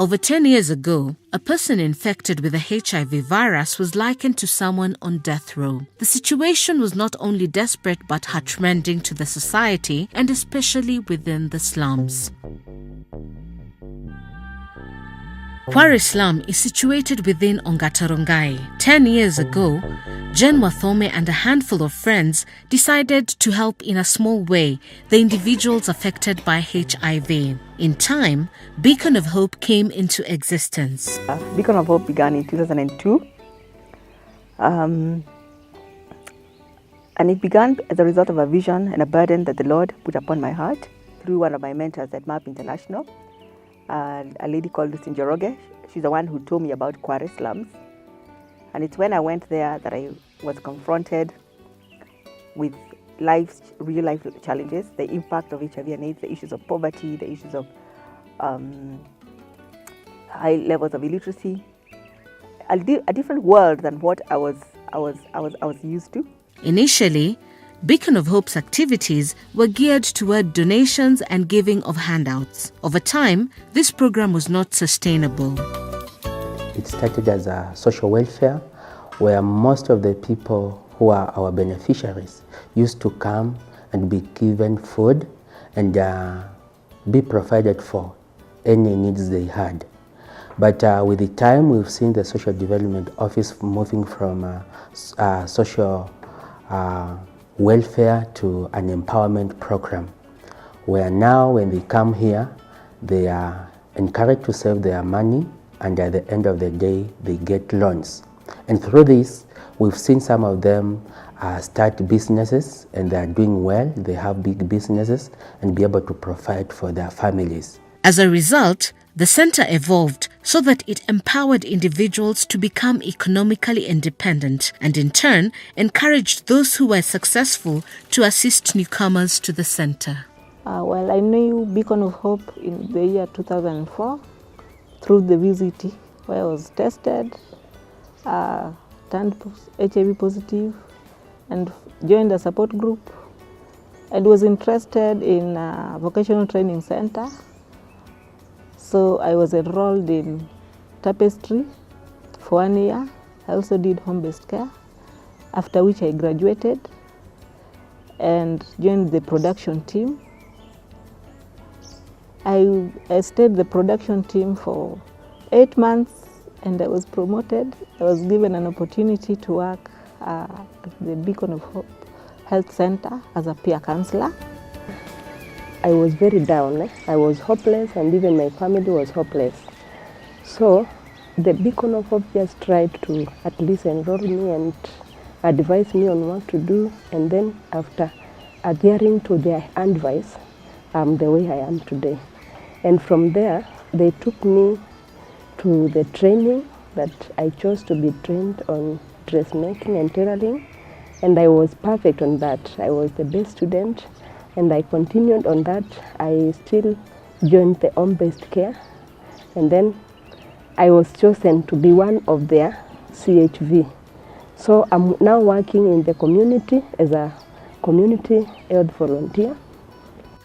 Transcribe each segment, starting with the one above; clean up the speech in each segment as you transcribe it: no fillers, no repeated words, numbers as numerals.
Over 10 years ago, a person infected with the HIV virus was likened to someone on death row. The situation was not only desperate but heartrending to the society and especially within the slums. Kware slum is situated within Ongata Rongai. 10 years ago, Jen Wathome and a handful of friends decided to help in a small way the individuals affected by HIV. In time, Beacon of Hope came into existence. Beacon of Hope began in 2002. And it began as a result of a vision and a burden that the Lord put upon my heart through one of my mentors at MAP International, a lady called Lucy Njoroge. She's the one who told me about Kware slums. And it's when I went there that I was confronted with real life challenges, the impact of HIV and AIDS, the issues of poverty, the issues of high levels of illiteracy, a different world than what I was used to. Initially, Beacon of Hope's activities were geared toward donations and giving of handouts. Over time, this program was not sustainable. It started as a social welfare where most of the people who are our beneficiaries used to come and be given food and be provided for any needs they had. But with the time, we've seen the Social Development Office moving from social welfare to an empowerment program, where now when they come here, they are encouraged to save their money, and at the end of the day, they get loans. And through this, we've seen some of them start businesses, and they are doing well. They have big businesses and be able to provide for their families. As a result, the center evolved so that it empowered individuals to become economically independent and in turn encouraged those who were successful to assist newcomers to the center. Well, I knew Beacon of Hope in the year 2004 through the VCT, where I was tested, turned HIV positive, and joined a support group, and was interested in a vocational training center. So I was enrolled in Tapestry for 1 year. I also did home-based care, after which I graduated and joined the production team. I stayed the production team for 8 months and I was promoted. I was given an opportunity to work at the Beacon of Hope Health Center as a peer counselor. I was very down. I was hopeless, and even my family was hopeless. So the Beacon of Hope just tried to at least enroll me and advise me on what to do. And then after adhering to their advice, I'm the way I am today. And from there, they took me to the training that I chose to be trained on dressmaking and tailoring. And I was perfect on that. I was the best student. And I continued on that. I still joined the home-based care. And then I was chosen to be one of their CHV. So I'm now working in the community as a community health volunteer.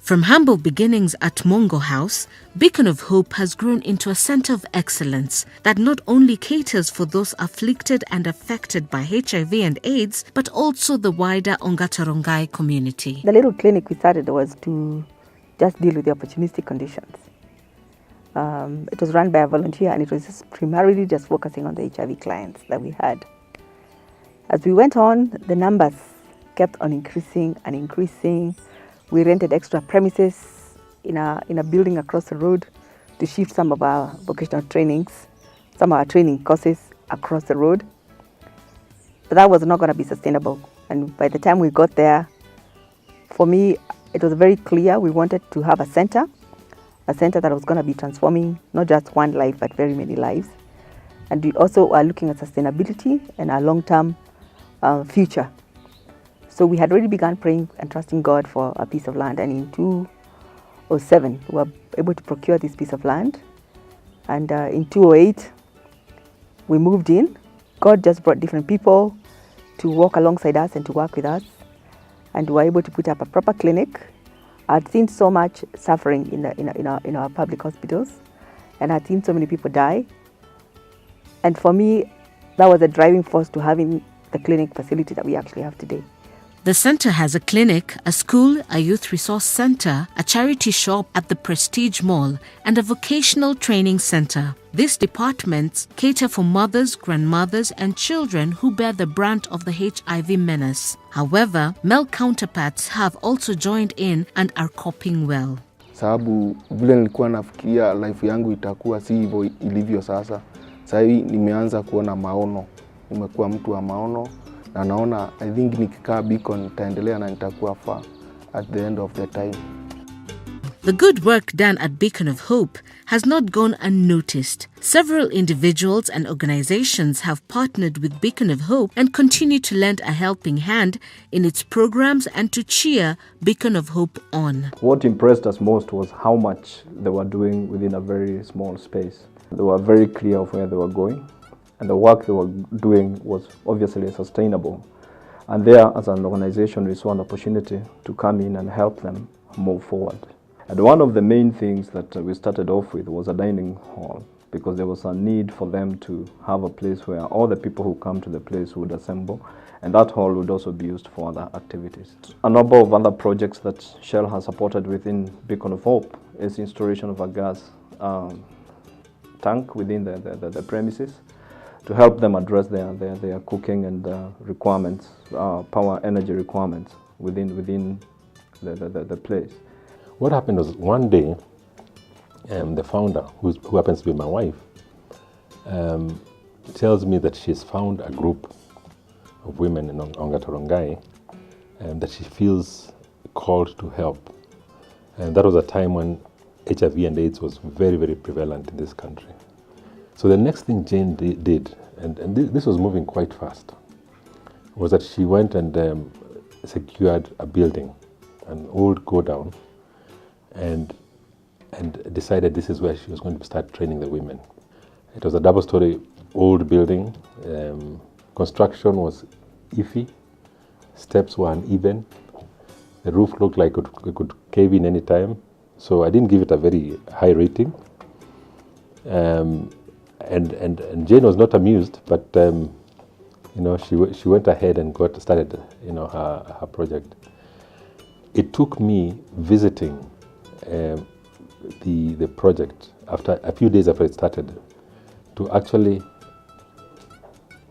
From humble beginnings at Mongo House, Beacon of Hope has grown into a center of excellence that not only caters for those afflicted and affected by HIV and AIDS, but also the wider Ongata Rongai community. The little clinic we started was to just deal with the opportunistic conditions. It was run by a volunteer, and it was primarily just focusing on the HIV clients that we had. As we went on, the numbers kept on increasing and increasing. We rented extra premises in a building across the road to shift some of our vocational trainings, some of our training courses across the road. But that was not going to be sustainable. And by the time we got there, for me, it was very clear we wanted to have a center that was going to be transforming not just one life, but very many lives. And we also are looking at sustainability and our long-term future. So we had already begun praying and trusting God for a piece of land, and in 2007 we were able to procure this piece of land, and in 2008 we moved in. God just brought different people to walk alongside us and to work with us, and we were able to put up a proper clinic. I'd seen so much suffering in our public hospitals, and I'd seen so many people die. And for me, that was a driving force to having the clinic facility that we actually have today. The centre has a clinic, a school, a youth resource centre, a charity shop at the Prestige Mall, and a vocational training centre. These departments cater for mothers, grandmothers, and children who bear the brunt of the HIV menace. However, male counterparts have also joined in and are coping well. Sababu vile nilikuwa nafikiria life yangu itakuwa si hivyo ilivyo sasa. Sasa hivi nimeanza kuona maono. Nimekuwa mtu wa maono. Na naona I think nikikaa Beacon nitaendelea na nitakuwa far at the end of the time. The good work done at Beacon of Hope has not gone unnoticed. Several individuals and organizations have partnered with Beacon of Hope and continue to lend a helping hand in its programs and to cheer Beacon of Hope on. What impressed us most was how much they were doing within a very small space. They were very clear of where they were going. And the work they were doing was obviously sustainable. And there, as an organization, we saw an opportunity to come in and help them move forward. And one of the main things that we started off with was a dining hall, because there was a need for them to have a place where all the people who come to the place would assemble, and that hall would also be used for other activities. A number of other projects that Shell has supported within Beacon of Hope is installation of a gas tank within the premises, to help them address their cooking and requirements, power energy requirements within the place. What happened was one day, the founder, who happens to be my wife, tells me that she's found a group of women in Ongata-Rongai that she feels called to help. And that was a time when HIV and AIDS was very, very prevalent in this country. So the next thing Jane did, and this was moving quite fast, was that she went and secured a building, an old go-down, and decided this is where she was going to start training the women. It was a double-story old building. Construction was iffy. Steps were uneven. The roof looked like it could cave in any time. So I didn't give it a very high rating. And Jane was not amused, but she went ahead and started her project. It took me visiting the project after a few days after it started to actually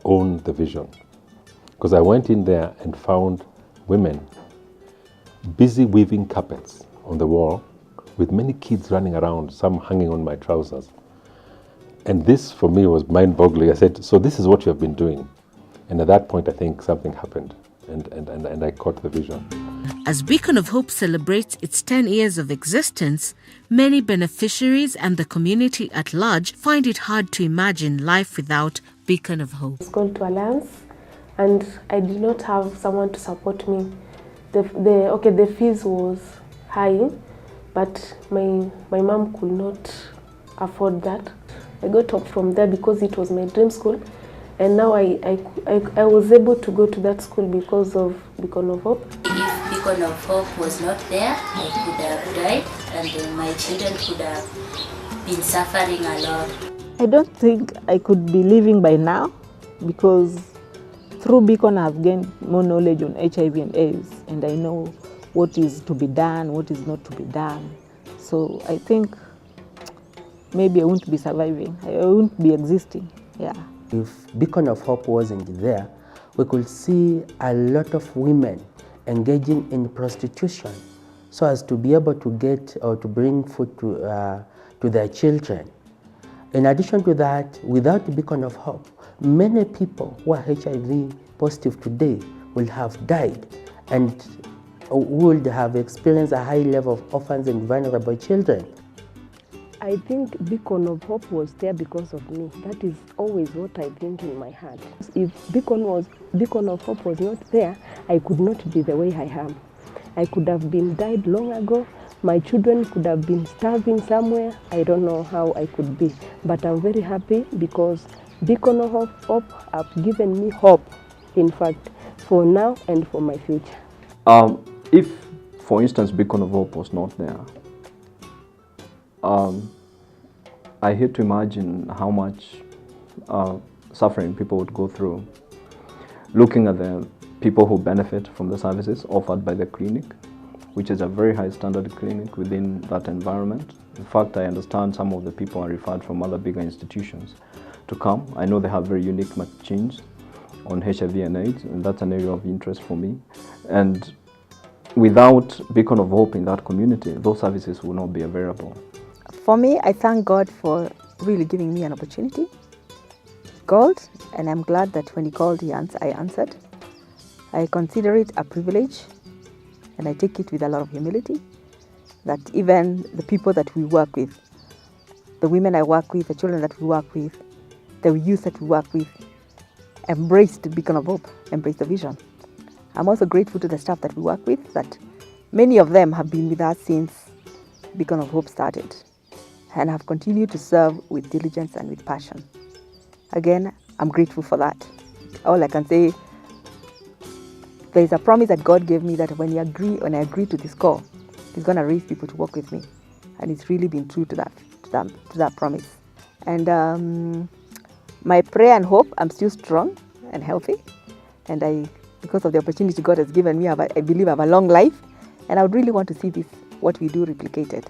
own the vision, because I went in there and found women busy weaving carpets on the wall with many kids running around, some hanging on my trousers. And this, for me, was mind-boggling. I said, so this is what you have been doing. And at that point, I think something happened, and I caught the vision. As Beacon of Hope celebrates its 10 years of existence, many beneficiaries and the community at large find it hard to imagine life without Beacon of Hope. I was called to Alliance, and I did not have someone to support me. The fees was high, but my mom could not afford that. I got up from there because it was my dream school, and now I was able to go to that school because of Beacon of Hope. If Beacon of Hope was not there, I could have died, and my children could have been suffering a lot. I don't think I could be living by now, because through Beacon I've gained more knowledge on HIV and AIDS, and I know what is to be done, what is not to be done. So I think maybe I won't be surviving, I won't be existing, yeah. If Beacon of Hope wasn't there, we could see a lot of women engaging in prostitution so as to be able to get or to bring food to their children. In addition to that, without Beacon of Hope, many people who are HIV positive today will have died and would have experienced a high level of orphans and vulnerable children. I think Beacon of Hope was there because of me. That is always what I think in my heart. If Beacon of Hope was not there, I could not be the way I am. I could have been died long ago. My children could have been starving somewhere. I don't know how I could be. But I'm very happy because Beacon of Hope have given me hope, in fact, for now and for my future. If, for instance, Beacon of Hope was not there, I hate to imagine how much suffering people would go through looking at the people who benefit from the services offered by the clinic, which is a very high standard clinic within that environment. In fact, I understand some of the people are referred from other bigger institutions to come. I know they have very unique machines on HIV and AIDS, and that's an area of interest for me. And without Beacon of Hope in that community, those services will not be available. For me, I thank God for really giving me an opportunity. Called, and I'm glad that when he called, I answered. I consider it a privilege, and I take it with a lot of humility, that even the people that we work with, the women I work with, the children that we work with, the youth that we work with, embrace the Beacon of Hope, embrace the vision. I'm also grateful to the staff that we work with, that many of them have been with us since Beacon of Hope started and have continued to serve with diligence and with passion. Again, I'm grateful for that. All I can say, there is a promise that God gave me that when I agree to this call, He's going to raise people to work with me. And it's really been true to that promise. And my prayer and hope, I'm still strong and healthy. And because of the opportunity God has given me, I believe I have a long life. And I would really want to see what we do, replicated.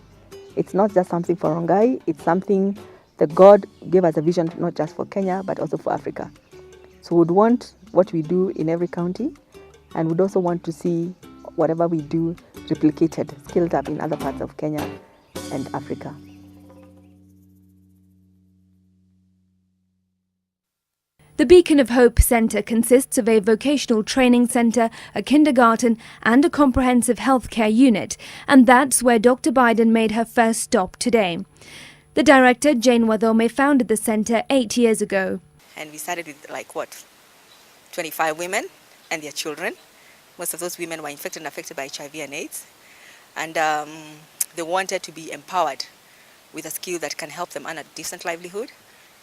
It's not just something for Rongai, it's something that God gave us a vision, not just for Kenya, but also for Africa. So we would want what we do in every county, and would also want to see whatever we do replicated, scaled up in other parts of Kenya and Africa. The Beacon of Hope Centre consists of a vocational training centre, a kindergarten and a comprehensive healthcare unit, and that's where Dr. Biden made her first stop today. The director, Jane Wathome, founded the centre 8 years ago. And we started with 25 women and their children. Most of those women were infected and affected by HIV and AIDS. And they wanted to be empowered with a skill that can help them earn a decent livelihood,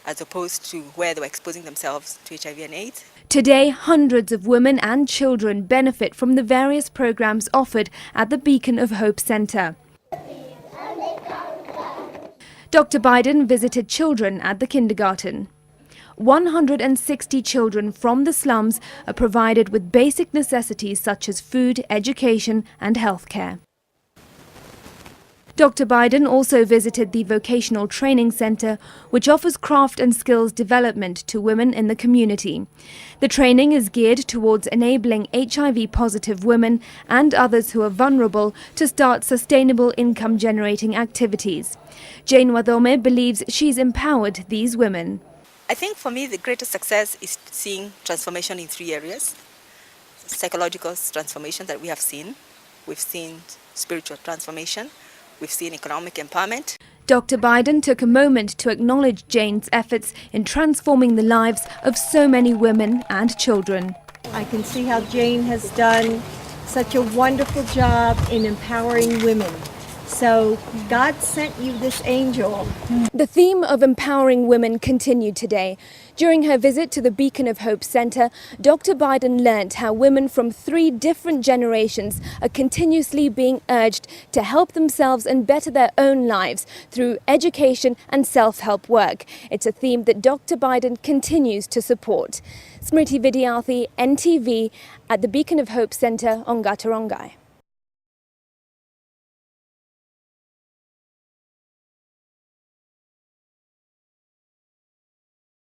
as opposed to where they were exposing themselves to HIV and AIDS. Today, hundreds of women and children benefit from the various programs offered at the Beacon of Hope Centre. Dr. Biden visited children at the kindergarten. 160 children from the slums are provided with basic necessities such as food, education and healthcare. Dr. Biden also visited the Vocational Training Centre, which offers craft and skills development to women in the community. The training is geared towards enabling HIV-positive women and others who are vulnerable to start sustainable income-generating activities. Jane Wathome believes she's empowered these women. I think for me the greatest success is seeing transformation in 3 areas. Psychological transformation that we have seen. We've seen spiritual transformation. We've seen economic empowerment. Dr. Biden took a moment to acknowledge Jane's efforts in transforming the lives of so many women and children. I can see how Jane has done such a wonderful job in empowering women. So God sent you this angel. The theme of empowering women continued today. During her visit to the Beacon of Hope Centre, Dr. Biden learnt how women from 3 different generations are continuously being urged to help themselves and better their own lives through education and self-help work. It's a theme that Dr. Biden continues to support. Smriti Vidyarthi, NTV, at the Beacon of Hope Centre, Ongata Rongai.